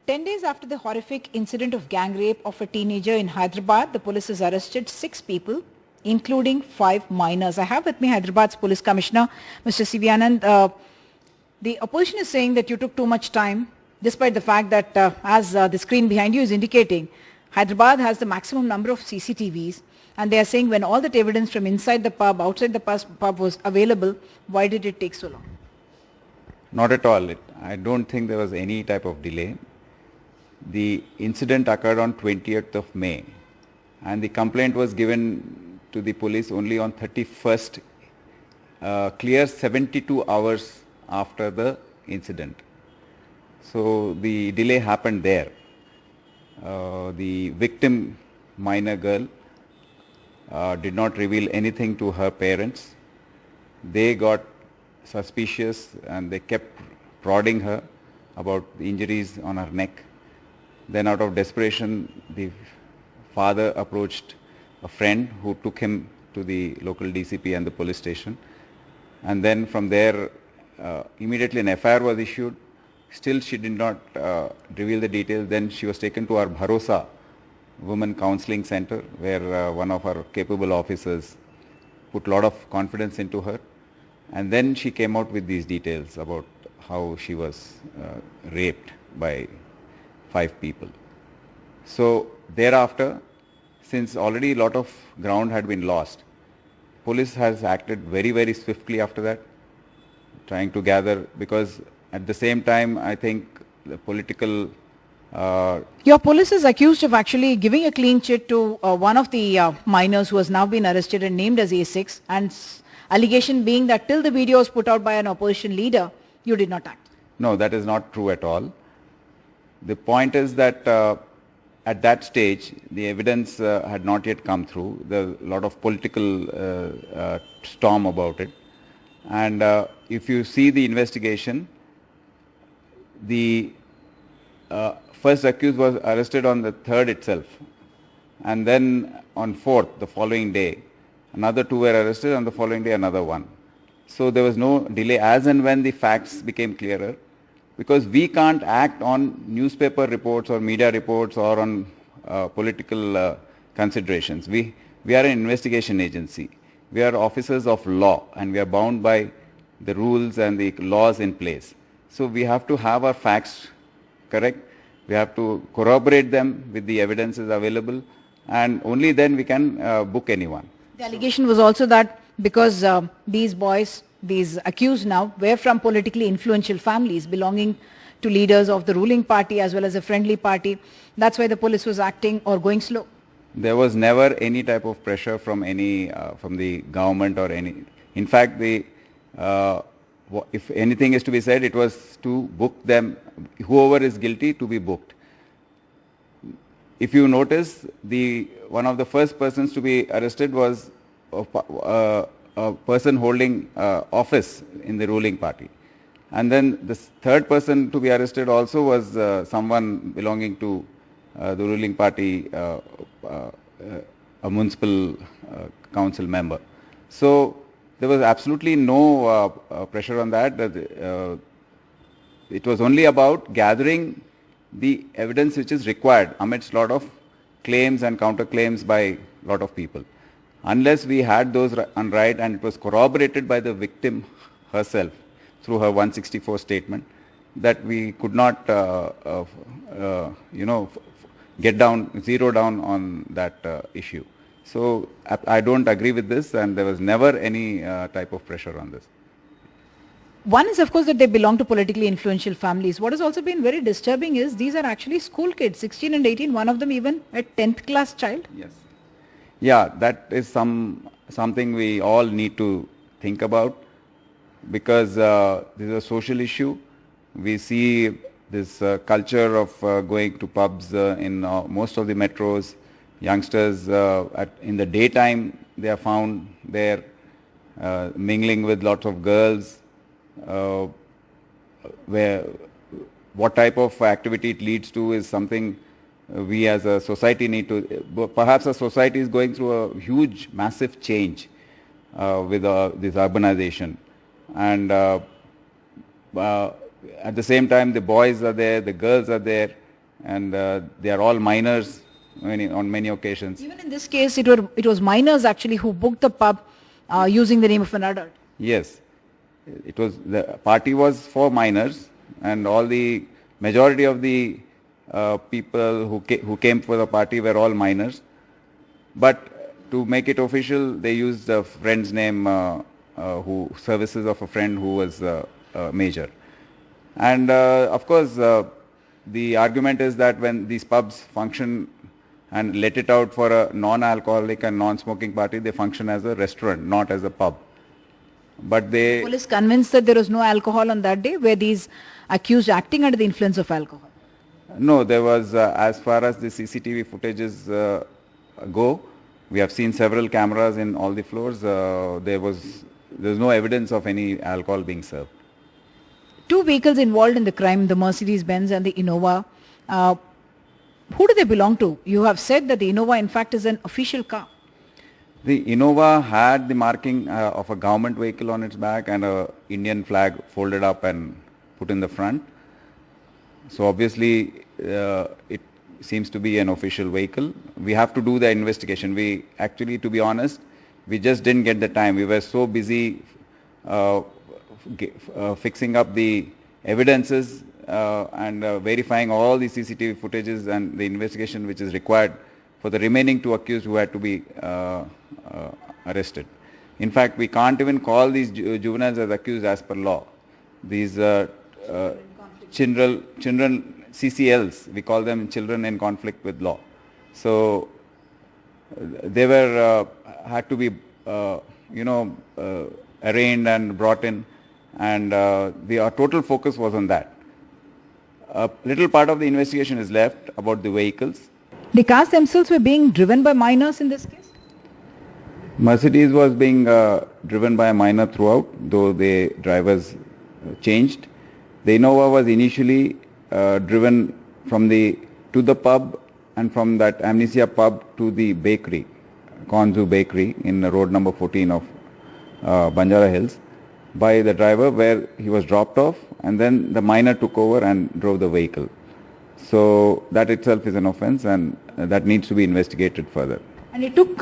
10 days after the horrific incident of gang rape of a teenager in Hyderabad, the police has arrested 6 people, including 5 minors. I have with me Hyderabad's Police Commissioner, Mr. CV Anand. The opposition is saying that you took too much time, despite the fact that, as the screen behind you is indicating, Hyderabad has the maximum number of CCTVs, and they are saying when all that evidence from inside the pub, outside the pub was available, why did it take so long? Not at all. I don't think there was any type of delay. The incident occurred on 20th of May, and the complaint was given to the police only on 31st, clear 72 hours after the incident. So the delay happened there. The victim, minor girl, did not reveal anything to her parents. They got suspicious and they kept prodding her about the injuries on her neck. Then out of desperation, the father approached a friend who took him to the local DCP and the police station. And then from there, immediately an FIR was issued. Still she did not reveal the details. Then she was taken to our Bharosa Women Counseling Center, where one of our capable officers put a lot of confidence into her. And then she came out with these details about how she was raped by 5 people. So thereafter, since already a lot of ground had been lost, police has acted very, very swiftly after that, trying to gather, because at the same time, I think the political... Your police is accused of actually giving a clean chit to one of the minors who has now been arrested and named as A6, and allegation being that till the video was put out by an opposition leader, you did not act. No, that is not true at all. The point is that at that stage, the evidence had not yet come through. There was a lot of political storm about it. And if you see the investigation, the first accused was arrested on the 3rd itself. And then on 4th, the following day, another 2 were arrested, and the following day another 1. So there was no delay as and when the facts became clearer, because we can't act on newspaper reports or media reports or on political considerations. We are an investigation agency. We are officers of law, and we are bound by the rules and the laws in place. So we have to have our facts correct. We have to corroborate them with the evidences available, and only then we can book anyone. The allegation was also that because these boys, these accused now, were from politically influential families belonging to leaders of the ruling party as well as a friendly party, that's why the police was acting or going slow. There was never any type of pressure from any from the government or any. In fact, if anything is to be said, it was to book them, whoever is guilty, to be booked. If you notice, one of the first persons to be arrested was a person holding office in the ruling party. And then the third person to be arrested also was someone belonging to the ruling party, a municipal council member. So there was absolutely no pressure on that. It was only about gathering the evidence which is required amidst a lot of claims and counterclaims by a lot of people. Unless we had those on right and it was corroborated by the victim herself through her 164 statement, that we could not, zero down on that issue. So I don't agree with this, and there was never any type of pressure on this. One is, of course, that they belong to politically influential families. What has also been very disturbing is these are actually school kids, 16 and 18, one of them even a 10th class child. Yes. Yeah, that is something we all need to think about, because this is a social issue. We see this culture of going to pubs in most of the metros. Youngsters in the daytime, they are found there mingling with lots of girls. What type of activity it leads to is something we as a society need to, perhaps a society is going through a huge, massive change with this urbanization. And at the same time, the boys are there, the girls are there, and they are all minors on many occasions. Even in this case, it was minors actually who booked the pub using the name of an adult. Yes, the party was for minors, and all the majority of the people who came for the party were all minors. But to make it official, they used a friend's name, who services of a friend who was a major. And of course, the argument is that when these pubs function and let it out for a non-alcoholic and non-smoking party, they function as a restaurant, not as a pub. But The police convinced that there was no alcohol on that day. Were these accused acting under the influence of alcohol? No, there was, as far as the CCTV footages go, we have seen several cameras in all the floors. There's no evidence of any alcohol being served. Two vehicles involved in the crime, the Mercedes-Benz and the Innova. Who do they belong to? You have said that the Innova in fact is an official car. The Innova had the marking of a government vehicle on its back and a Indian flag folded up and put in the front. So obviously it seems to be an official vehicle. We have to do the investigation. We actually, to be honest, we just didn't get the time. We were so busy fixing up the evidences and verifying all the CCTV footages and the investigation which is required for the remaining two accused who had to be arrested. In fact, we can't even call these juveniles as accused as per law. These children CCLs, we call them children in conflict with law. So they were had to be arraigned and brought in, and our total focus was on that. A little part of the investigation is left about the vehicles. The cars themselves were being driven by minors in this case? Mercedes was being driven by a minor throughout, though the drivers changed. The Innova was initially driven to the pub, and from that Amnesia pub to the bakery, Konzu Bakery in road number 14 of Banjara Hills, by the driver, where he was dropped off, and then the minor took over and drove the vehicle. So that itself is an offence, and that needs to be investigated further. And it took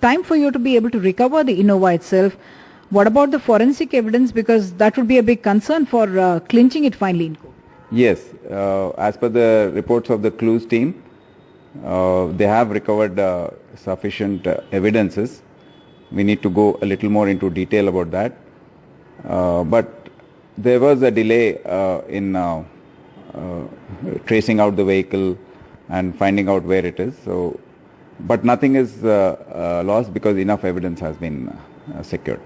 time for you to be able to recover the Innova itself. What about the forensic evidence? Because that would be a big concern for clinching it finally in court. Yes, as per the reports of the clues team, they have recovered sufficient evidences. We need to go a little more into detail about that. But there was a delay in tracing out the vehicle and finding out where it is. So, but nothing is lost because enough evidence has been secured.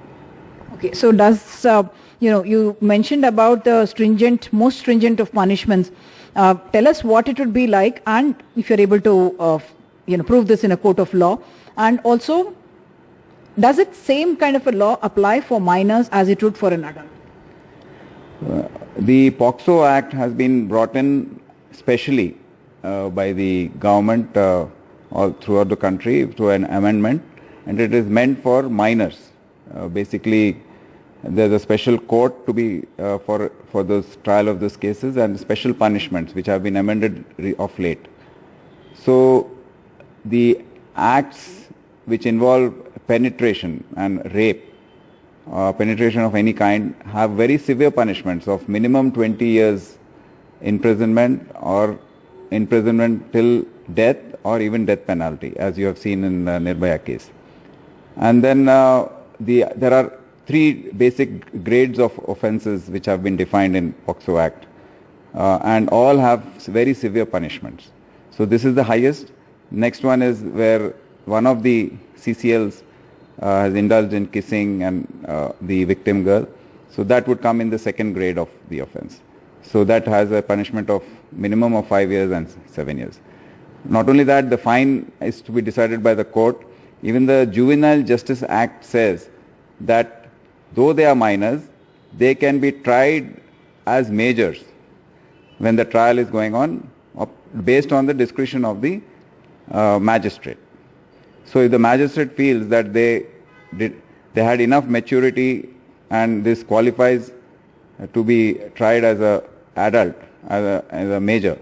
Okay, so does, you mentioned about the most stringent of punishments. Tell us what it would be like, and if you're able to, prove this in a court of law. And also, does it same kind of a law apply for minors as it would for an adult? The POXO Act has been brought in specially by the government all throughout the country through an amendment, and it is meant for minors. Basically, there's a special court to be for the trial of these cases, and special punishments which have been amended of late. So the acts which involve penetration and rape, penetration of any kind, have very severe punishments of minimum 20 years imprisonment or imprisonment till death or even death penalty, as you have seen in the Nirbhaya case. And then there are three basic grades of offences which have been defined in POXO Act, and all have very severe punishments. So this is the highest. Next one is where one of the CCLs has indulged in kissing and the victim girl. So that would come in the second grade of the offence. So that has a punishment of minimum of 5 years and 7 years. Not only that, the fine is to be decided by the court. Even the Juvenile Justice Act says that though they are minors, they can be tried as majors when the trial is going on, based on the discretion of the magistrate. So if the magistrate feels that they had enough maturity and this qualifies to be tried as an adult, as a major,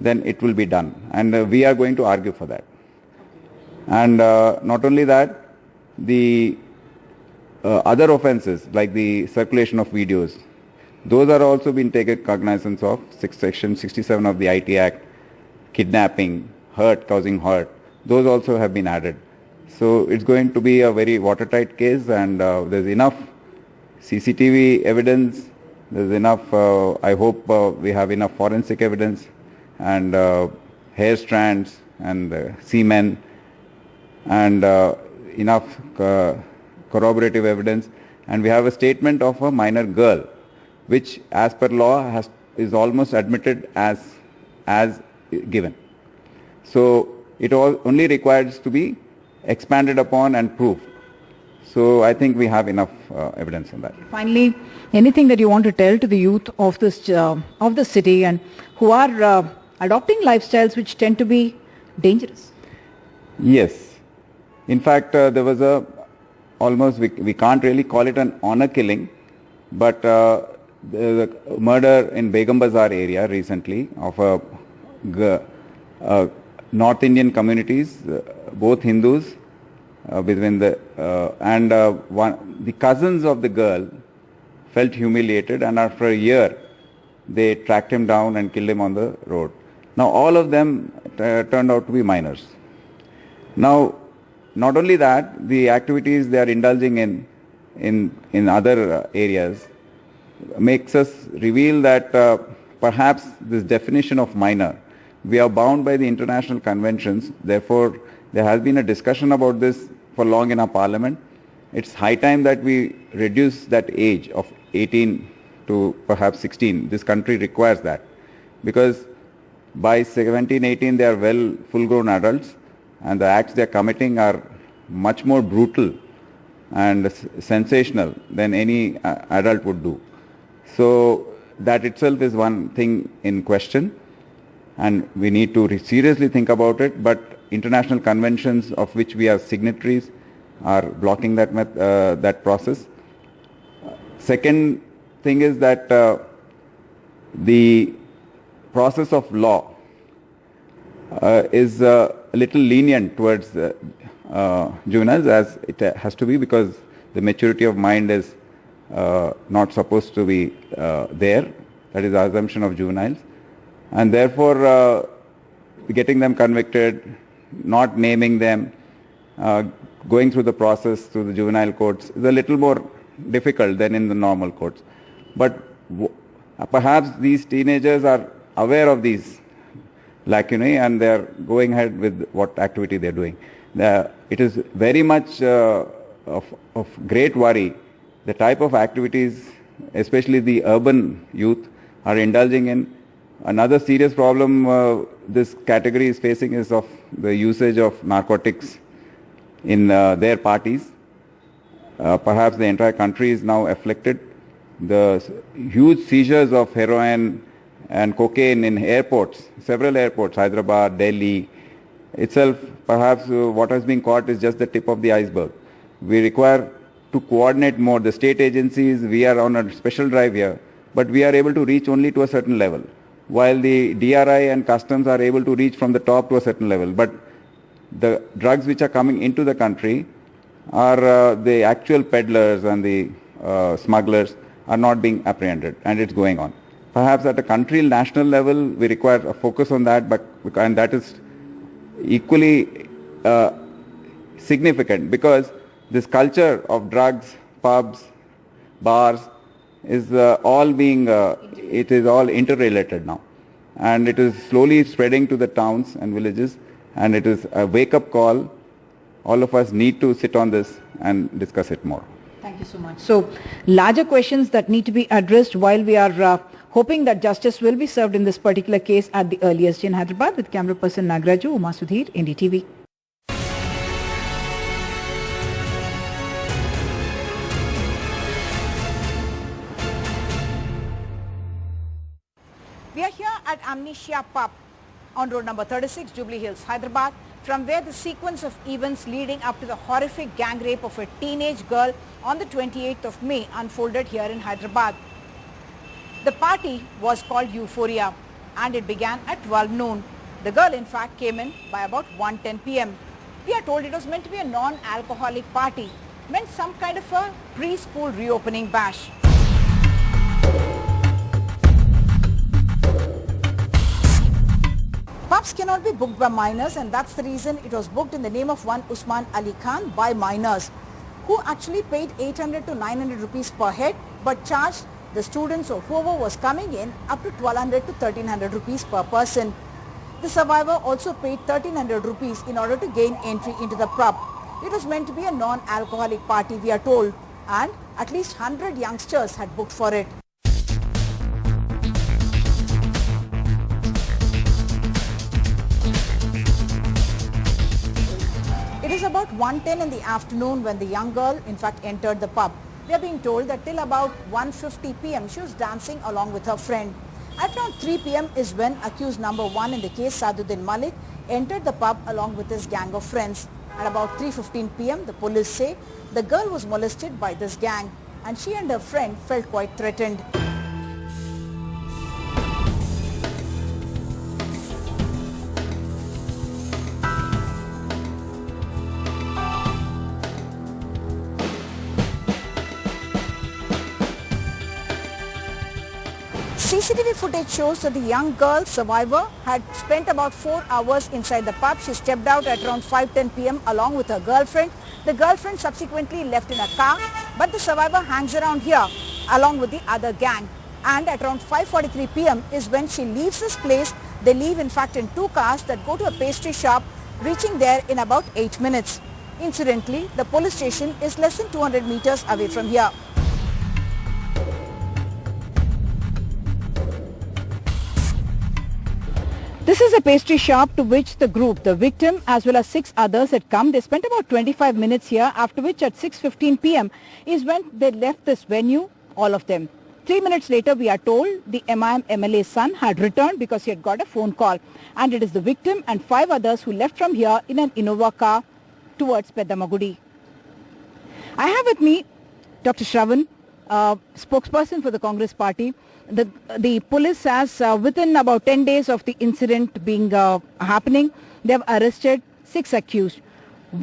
then it will be done. And we are going to argue for that. And not only that, the other offences like the circulation of videos, those are also been taken cognizance of, Section 67 of the IT Act, kidnapping, hurt, causing hurt, those also have been added. So it's going to be a very watertight case, and there's enough CCTV evidence, there's enough, I hope we have enough forensic evidence and hair strands and semen and enough corroborative evidence, and we have a statement of a minor girl which as per law is almost admitted as given. So it only requires to be expanded upon and proved. So I think we have enough evidence on that. Finally, anything that you want to tell to the youth of the city and who are adopting lifestyles which tend to be dangerous? Yes. In fact, there was almost, we can't really call it an honor killing, but the murder in Begum Bazaar area recently of North Indian communities, both Hindus, between the the cousins of the girl felt humiliated, and after a year they tracked him down and killed him on the road. Now all of them turned out to be minors. Now not only that, the activities they are indulging in other areas makes us reveal that perhaps this definition of minor, we are bound by the international conventions. Therefore, there has been a discussion about this for long in our parliament. It's high time that we reduce that age of 18 to perhaps 16. This country requires that, because by 17, 18 they are full-grown adults, and the acts they are committing are much more brutal and sensational than any adult would do. So that itself is one thing in question, and we need to seriously think about it. But international conventions of which we are signatories are blocking that process. Second thing is that the process of law is a little lenient towards juveniles, as it has to be, because the maturity of mind is not supposed to be there. That is the assumption of juveniles. And therefore, getting them convicted, not naming them, going through the process through the juvenile courts is a little more difficult than in the normal courts. But perhaps these teenagers are aware of these lacunae and they are going ahead with what activity they are doing. It is very much of great worry the type of activities, especially the urban youth, are indulging in. Another serious problem this category is facing is of the usage of narcotics in their parties. Perhaps the entire country is now afflicted. The huge seizures of heroin and cocaine in airports, several airports, Hyderabad, Delhi itself, perhaps what has been caught is just the tip of the iceberg. We require to coordinate more. The state agencies, we are on a special drive here, but we are able to reach only to a certain level, while the DRI and customs are able to reach from the top to a certain level. But the drugs which are coming into the country are the actual peddlers and the smugglers are not being apprehended, and it's going on. Perhaps at a country national level we require a focus on that, and that is equally significant, because this culture of drugs, pubs, bars is all being, it is all interrelated now, and it is slowly spreading to the towns and villages, and it is a wake-up call. All of us need to sit on this and discuss it more. Thank you so much. So, larger questions that need to be addressed while we are hoping that justice will be served in this particular case at the earliest. In Hyderabad, with camera person Nagraju, Uma Sudhir, NDTV. We are here at Amnesia Pub on road number 36, Jubilee Hills, Hyderabad, from where the sequence of events leading up to the horrific gang rape of a teenage girl on the 28th of May unfolded here in Hyderabad. The party was called Euphoria, and it began at 12 noon. The girl in fact came in by about 1:10 p.m. We are told it was meant to be a non-alcoholic party, meant some kind of a pre-school reopening bash. Pubs cannot be booked by minors, and that's the reason it was booked in the name of one Usman Ali Khan by minors, who actually paid 800 to 900 rupees per head, but charged the students or whoever was coming in up to 1200 to 1300 rupees per person. The survivor also paid 1300 rupees in order to gain entry into the pub. It was meant to be a non-alcoholic party, we are told, and at least 100 youngsters had booked for it. It is about 1:10 in the afternoon when the young girl in fact entered the pub. We are being told that till about 1:50 p.m. she was dancing along with her friend. At around 3 p.m. is when accused number 1 in the case, Saduddin Malik, entered the pub along with his gang of friends. At about 3:15 p.m. the police say the girl was molested by this gang and she and her friend felt quite threatened. CCTV footage shows that the young girl survivor had spent about 4 hours inside the pub. She stepped out at around 5:10 p.m. along with her girlfriend. The girlfriend subsequently left in a car, but the survivor hangs around here along with the other gang. And at around 5:43 p.m. is when she leaves this place. They leave in fact in 2 cars that go to a pastry shop, reaching there in about 8 minutes. Incidentally, the police station is less than 200 meters away from here. This is a pastry shop to which the group, the victim as well as 6 others had come. They spent about 25 minutes here, after which at 6:15 p.m. is when they left this venue, all of them. 3 minutes later, we are told the MIM MLA's son had returned because he had got a phone call. And it is the victim and 5 others who left from here in an Innova car towards Peddamagudi. I have with me Dr. Shravan, spokesperson for the Congress party. The police has, within about 10 days of the incident being happening, they have arrested 6 accused.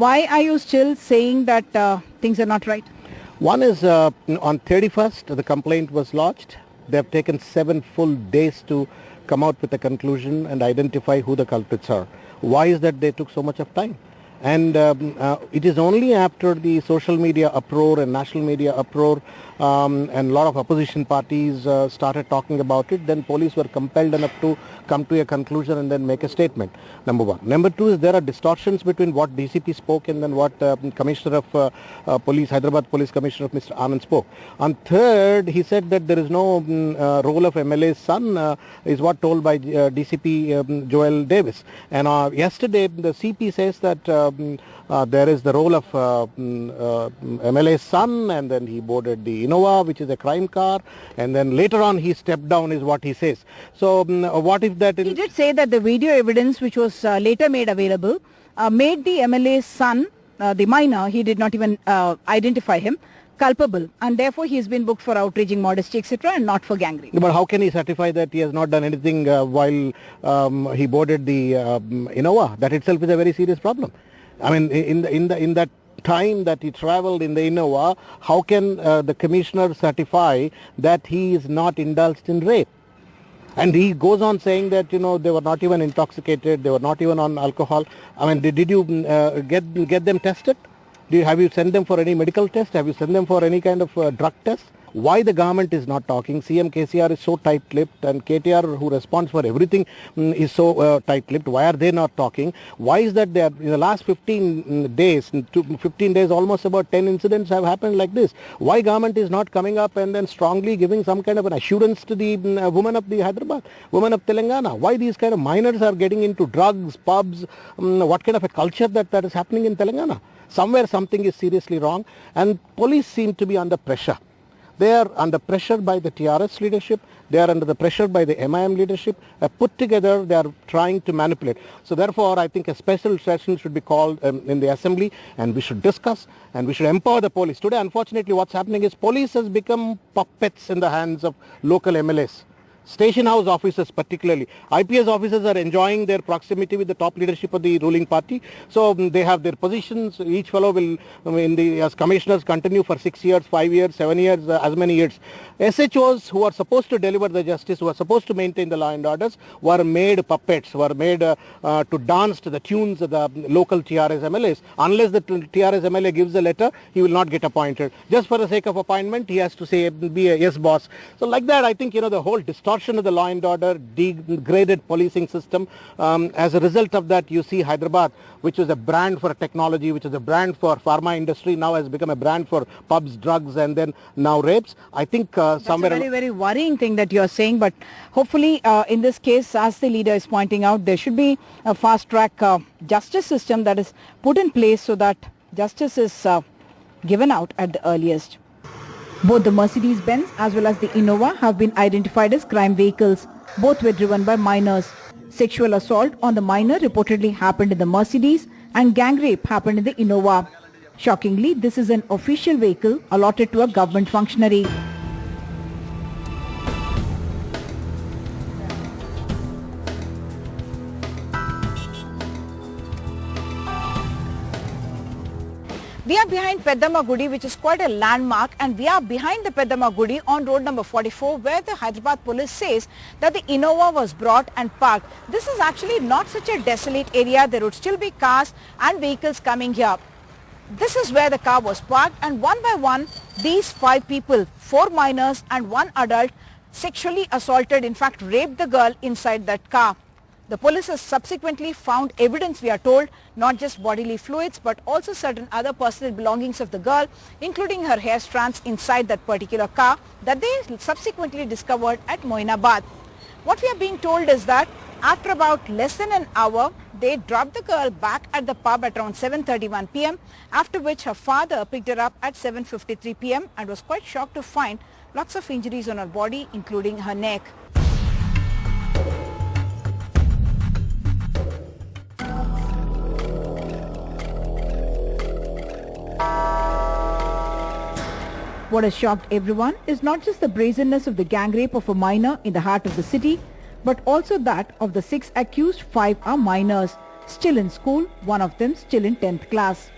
Why are you still saying that things are not right? One is on 31st, the complaint was lodged. They have taken 7 full days to come out with a conclusion and identify who the culprits are. Why is that they took so much of time? And it is only after the social media uproar and national media uproar and a lot of opposition parties started talking about it, then police were compelled enough to come to a conclusion and then make a statement, number one. Number two is there are distortions between what DCP spoke and then what Commissioner of Police, Hyderabad Police Commissioner of Mr. Anand spoke. On third, he said that there is no role of MLA's son, is what told by DCP Joel Davis. And yesterday, the CP says that there is the role of MLA's son, and then he boarded the Innova, which is a crime car, and then later on he stepped down is what he says. So what if that... He did say that the video evidence which was later made available made the MLA's son, the minor, he did not even identify him, culpable, and therefore he has been booked for outraging modesty, etc., and not for gang rape. But how can he certify that he has not done anything while he boarded the Innova? That itself is a very serious problem. I mean, in that time that he traveled in the Innova, how can the commissioner certify that he is not indulged in rape? And he goes on saying that, you know, they were not even intoxicated, they were not even on alcohol. I mean, did you get them tested? Have you sent them for any medical test? Have you sent them for any kind of drug test? Why the government is not talking? CM KCR is so tight-lipped, and KTR, who responds for everything, is so tight-lipped. Why are they not talking? Why is that they are, in the last 15 days, almost about 10 incidents have happened like this? Why government is not coming up and then strongly giving some kind of an assurance to the women of the Hyderabad, women of Telangana? Why these kind of minors are getting into drugs, pubs? What kind of a culture that is happening in Telangana? Somewhere something is seriously wrong, and police seem to be under pressure. They are under pressure by the TRS leadership, they are under the pressure by the MIM leadership. Put together, they are trying to manipulate. So therefore, I think a special session should be called in the assembly, and we should discuss and we should empower the police. Today, unfortunately, what's happening is police has become puppets in the hands of local MLAs. station house officers particularly. IPS officers are enjoying their proximity with the top leadership of the ruling party. So they have their positions. Each fellow will, as commissioners, continue for 6 years, 5 years, 7 years, as many years. SHOs who are supposed to deliver the justice, who are supposed to maintain the law and orders, were made puppets, were made to dance to the tunes of the local TRS MLAs. Unless the TRS MLA gives a letter, he will not get appointed. Just for the sake of appointment, he has to say, be a yes boss. So like that, I think, the whole distortion of the law and order, degraded policing system. As a result of that, you see Hyderabad, which was a brand for technology, which is a brand for pharma industry, now has become a brand for pubs, drugs, and then now rapes. I think somewhere... That's a very, very worrying thing that you're saying, but hopefully in this case, as the leader is pointing out, there should be a fast-track justice system that is put in place so that justice is given out at the earliest. Both the Mercedes-Benz as well as the Innova have been identified as crime vehicles. Both were driven by minors. Sexual assault on the minor reportedly happened in the Mercedes and gang rape happened in the Innova. Shockingly, this is an official vehicle allotted to a government functionary. We are behind Peddamma Gudi, which is quite a landmark, and we are behind the Peddamma Gudi on road number 44, where the Hyderabad police says that the Innova was brought and parked. This is actually not such a desolate area. There would still be cars and vehicles coming here. This is where the car was parked, and one by one, these 5 people, 4 minors and 1 adult, sexually assaulted, in fact raped the girl inside that car. The police has subsequently found evidence, we are told, not just bodily fluids but also certain other personal belongings of the girl, including her hair strands inside that particular car that they subsequently discovered at Moinabad. What we are being told is that after about less than an hour, they dropped the girl back at the pub at around 7:31 p.m, after which her father picked her up at 7:53 p.m. and was quite shocked to find lots of injuries on her body, including her neck. What has shocked everyone is not just the brazenness of the gang rape of a minor in the heart of the city, but also that of the 6 accused. 5 are minors, still in school, one of them still in 10th class.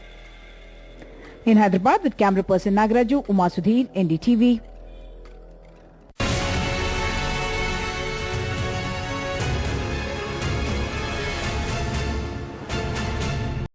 In Hyderabad, with camera person Nagaraju, Sudhir, NDTV.